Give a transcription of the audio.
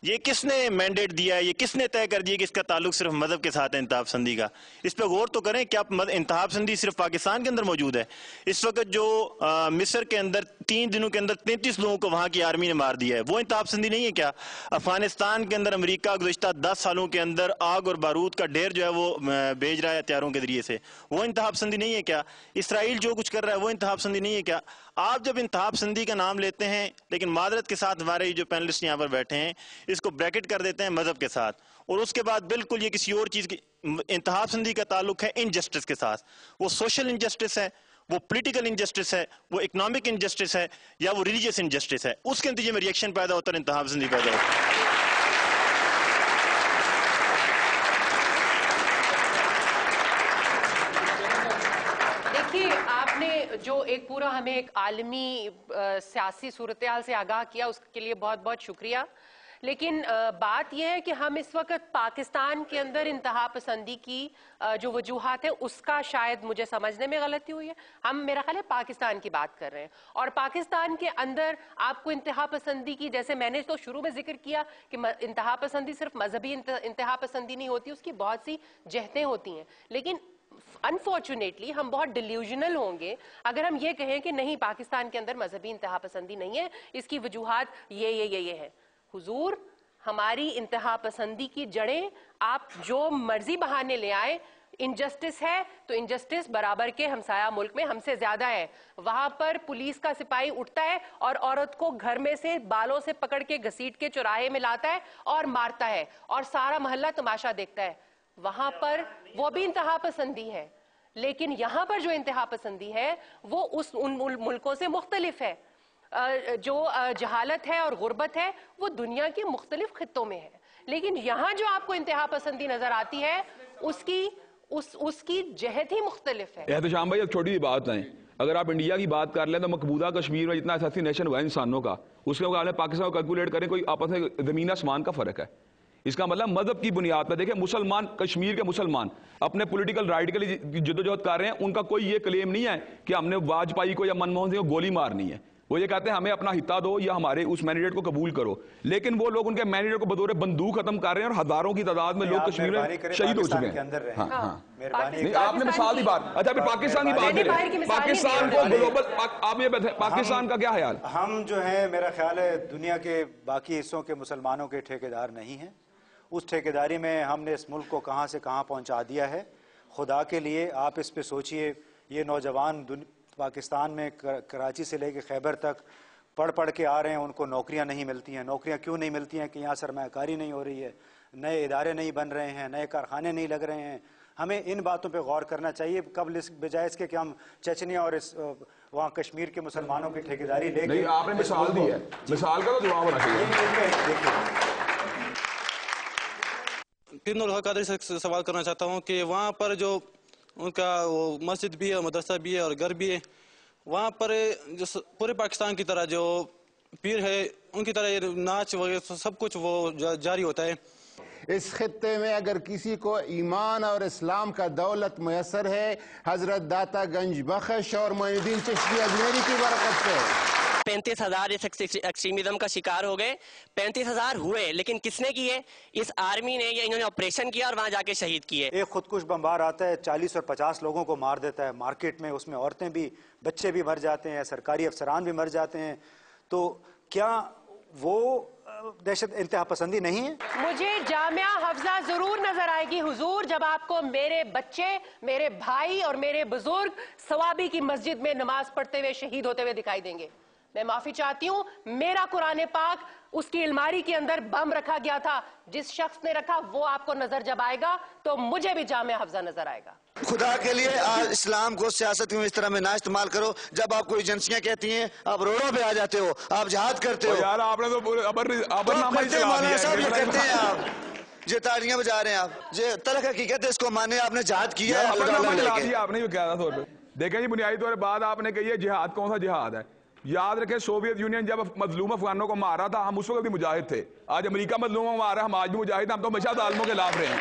یہ کس نے مینڈیٹ دیا ہے, یہ کس نے طے کر دیا کہ اس کا تعلق صرف مذہب کے ساتھ ہے انتہا پسندی کا؟ اس پہ غور تو کریں. کیا انتہا پسندی صرف پاکستان کے اندر موجود ہے؟ اس وقت جو مصر کے اندر 3 دنوں کے اندر 33 لوگوں کو وہاں کی آرمی نے مار دیا ہے, وہ انتہا پسندی نہیں ہے کیا؟ افغانستان کے اندر امریکہ گزشتہ 10 سالوں کے اندر آگ اور بارود کا ڈھیر جو ہے وہ بھیج رہا ہے ہتھیاروں کے ذریعے سے, وہ انتہا پسندی نہیں ہے کیا؟ اسرائیل جو کچھ کر رہا ہے وہ انتہا پسندی نہیں ہے کیا؟ آپ جب انتہا پسندی کا نام لیتے ہیں, لیکن معذرت کے ساتھ ہمارے جو پینلسٹ یہاں پر بیٹھے ہیں اس کو بریکٹ کر دیتے ہیں مذہب کے ساتھ, اور اس کے بعد بالکل یہ کسی اور چیز کی انتہا پسندی کا تعلق ہے انجسٹس کے ساتھ. وہ سوشل انجسٹس ہے, وہ پولیٹیکل انجسٹس ہے, وہ اکنامک انجسٹس ہے, یا وہ ریلیجیس انجسٹس ہے. اس کے نتیجے میں ریئیکشن پیدا ہوتا ہے, انتہا پسندی پیدا ہوتا ہے. آپ نے جو ایک پورا ہمیں ایک عالمی سیاسی صورتحال سے آگاہ کیا, اس کے لیے بہت بہت شکریہ. لیکن بات یہ ہے کہ ہم اس وقت پاکستان کے اندر انتہا پسندی کی جو وجوہات ہیں اس کا شاید مجھے سمجھنے میں غلطی ہوئی ہے. ہم میرا خیال ہے پاکستان کی بات کر رہے ہیں, اور پاکستان کے اندر آپ کو انتہا پسندی کی, جیسے میں نے تو شروع میں ذکر کیا کہ انتہا پسندی صرف مذہبی انتہا پسندی نہیں ہوتی, اس کی بہت سی جہتیں ہوتی ہیں. لیکن انفارچونیٹلی ہم بہت ڈیلیوژنل ہوں گے اگر ہم یہ کہیں کہ نہیں پاکستان کے اندر مذہبی انتہا پسندی نہیں ہے, اس کی وجوہات یہ ہے. حضور, ہماری انتہا پسندی کی جڑیں آپ جو مرضی بہانے لے آئیں, انجسٹس ہے تو انجسٹس برابر کے ہمسایہ ملک میں ہم سے زیادہ ہے. وہاں پر پولیس کا سپاہی اٹھتا ہے اور عورت کو گھر میں سے بالوں سے پکڑ کے گھسیٹ کے چوراہے میں لاتا ہے اور مارتا ہے, اور سارا محلہ تماشا دیکھتا ہے. وہاں پر وہ بھی انتہا پسندی ہے. لیکن یہاں پر جو انتہا پسندی ہے وہ ان ملکوں سے مختلف ہے. جو جہالت ہے اور غربت ہے وہ دنیا کے مختلف خطوں میں ہے. لیکن یہاں جو آپ کو انتہا پسندی نظر آتی ہے اس کی جہت ہی مختلف ہے. احتشام بھائی, ایک چھوٹی سی بات ہے, اگر آپ انڈیا کی بات کر لیں تو مقبوضہ کشمیر میں جتنا اساسینیشن ہوا ہے انسانوں کا, اس کے مقابلے پاکستان کو کیلکولیٹ کریں, کوئی آپس میں زمین آسمان کا فرق ہے. اس کا مطلب مذہب کی بنیاد پہ دیکھیں, مسلمان, کشمیر کے مسلمان اپنے پولیٹیکل رائٹ کے لیے جدوجہد کر رہے ہیں. ان کا کوئی یہ کلیم نہیں ہے کہ ہم نے واجپائی کو یا منموہن سنگھ کو گولی مارنی ہے. وہ یہ کہتے ہیں ہمیں اپنا حصہ دو یا ہمارے اس مینڈیٹ کو قبول کرو. لیکن وہ لوگ ان کے مینڈیٹ کو بدور بندوق ختم کر رہے ہیں, اور ہزاروں کی تعداد میں لوگ کشمیر میں شہید ہو چکے ہیں. نہیں, آپ نے مثال دی بات. اچھا, پھر پاکستان کی بات کریں, پاکستان کو گلوبل, آپ یہ بتائیں پاکستان کا کیا خیال؟ ہم جو ہیں, میرا خیال ہے دنیا کے باقی حصوں کے مسلمانوں کے ٹھیکیدار نہیں ہیں. اس ٹھیکیداری میں ہم نے اس ملک کو کہاں سے کہاں پہنچا دیا ہے. خدا کے لیے آپ اس پہ سوچئے, یہ نوجوان پاکستان میں کراچی سے لے کے خیبر تک پڑھ کے آ رہے ہیں, ان کو نوکریاں نہیں ملتی ہیں. نوکریاں کیوں نہیں ملتی ہیں؟ کہ یہاں سرمایہ کاری نہیں ہو رہی ہے, نئے ادارے نہیں بن رہے ہیں, نئے کارخانے نہیں لگ رہے ہیں. ہمیں ان باتوں پہ غور کرنا چاہیے قبل بجائے اس کے کہ ہم چچنیا اور وہاں کشمیر کے مسلمانوں کی ٹھیکیداری لے کے. نہیں, آپ نے مثال دی ہے, مثال کا تو جواب ہونا چاہیے. پیر نور قادری سے سوال کرنا چاہتا ہوں کہ وہاں پر جو ان کا وہ مسجد بھی ہے, مدرسہ بھی ہے اور گھر بھی ہے, وہاں پر جو پورے پاکستان کی طرح جو پیر ہے ان کی طرح یہ ناچ وغیرہ سب کچھ وہ جاری ہوتا ہے. اس خطے میں اگر کسی کو ایمان اور اسلام کا دولت میسر ہے, حضرت داتا گنج بخش اور معین الدین چشتی اجمیری کی برکت سے 35,000 اس ایکسٹریمزم کا شکار ہو گئے. 35,000 ہوئے, لیکن کس نے کیے؟ اس آرمی نے, یا انہوں نے آپریشن کیا اور وہاں جا کے شہید کیے. ایک خودکش بمبار آتا ہے, 40 اور 50 لوگوں کو مار دیتا ہے مارکیٹ میں, اس میں عورتیں بھی, بچے بھی مر جاتے ہیں, سرکاری افسران بھی مر جاتے ہیں. تو کیا وہ دہشت انتہا پسندی نہیں ہے؟ مجھے جامعہ حفظہ ضرور نظر آئے گی حضور, جب آپ کو میرے بچے, میرے بھائی اور میرے بزرگ ثوابی کی مسجد میں نماز پڑھتے ہوئے شہید ہوتے ہوئے دکھائی دیں گے. میں معافی چاہتی ہوں, میرا قرآن پاک اس کی الماری کے اندر بم رکھا گیا تھا, جس شخص نے رکھا وہ آپ کو نظر جب آئے گا تو مجھے بھی جامعہ حفظہ نظر آئے گا. خدا کے لیے اسلام کو سیاست میں اس طرح میں نہ استعمال کرو. جب آپ کو ایجنسیاں کہتی ہیں آپ روڈوں پہ آ جاتے ہو, آپ جہاد کرتے ہو. یار آپ نے تو کرتے ہیں مولانا صاحب, یہ کرتے ہیں آپ, یہ تالیاں بجا رہے ہیں آپ, یہ تلخ حقیقت ہے, اس کو مانے. آپ نے جہاد کیا ہے, آپ نے یہ کہا تھا. دیکھیں جی, بنیادی طور پر بات آپ نے کہی ہے جہاد کون سا جہاد ہے. یاد رکھیں سوویت یونین جب مظلوم افغانوں کو مارا تھا, ہم اس وقت بھی مجاہد تھے. آج امریکہ مظلوموں کو مارا ہے, ہم آج بھی مجاہد ہیں. ہم تو ہمیشہ ظالموں کے خلاف رہے ہیں.